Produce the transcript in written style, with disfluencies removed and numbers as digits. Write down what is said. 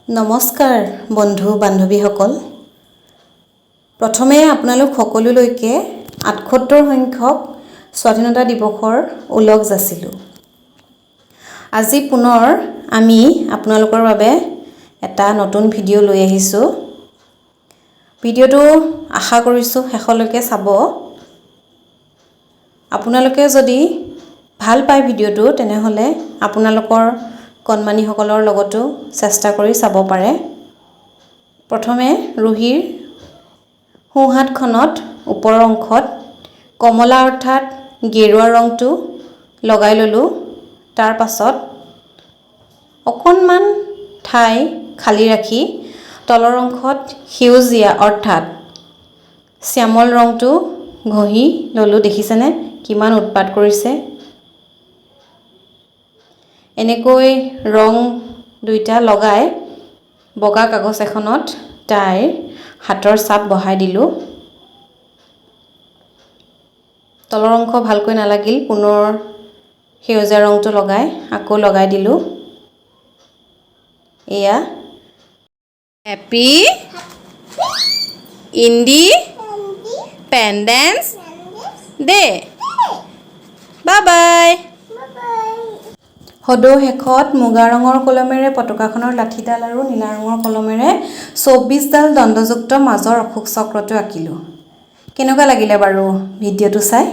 নমস্কাৰ বন্ধু বান্ধৱীসকল। প্ৰথমে আপোনালোক সকলোলৈকে ৭৮ সংখ্যক স্বাধীনতা দিৱসৰ ওলগ যাচিলোঁ। আজি পুনৰ আমি আপোনালোকৰ বাবে এটা নতুন ভিডিঅ' লৈ আহিছোঁ। ভিডিঅ'টো আশা কৰিছোঁ শেষলৈকে চাব। আপোনালোকে যদি ভাল পায় ভিডিঅ'টো তেনেহ'লে আপোনালোকৰ কণমানিসকলৰ লগতো চেষ্টা কৰি চাব পাৰে। প্ৰথমে ৰুহিৰ সোঁহাতখনত ওপৰৰ অংশত কমলা অৰ্থাৎ গেৰুৱা ৰংটো লগাই ল'লোঁ। তাৰ পাছত অকণমান ঠাই খালী ৰাখি তলৰ অংশত সেউজীয়া অৰ্থাৎ শ্যামল ৰংটো ঘঁহি ল'লোঁ। দেখিছেনে কিমান উৎপাত কৰিছে। এনেকৈ ৰং দুইটা লগাই বগা কাগজ এখনত তাইৰ হাতৰ ছাপ বহাই দিলোঁ। তলৰ অংশ ভালকৈ নালাগিল, পুনৰ সেউজীয়া ৰংটো লগাই আকৌ লগাই দিলোঁ। এয়া happy independence day. Bye bye. সদৌ শেষত মুগা ৰঙৰ কলমেৰে পতাকাখনৰ লাঠিডাল আৰু নীলা ৰঙৰ কলমেৰে ২৪ডাল দণ্ডযুক্ত মাজৰ অশোক চক্ৰটো আঁকিলোঁ। কেনেকুৱা লাগিলে বাৰু ভিডিঅ'টো চাই?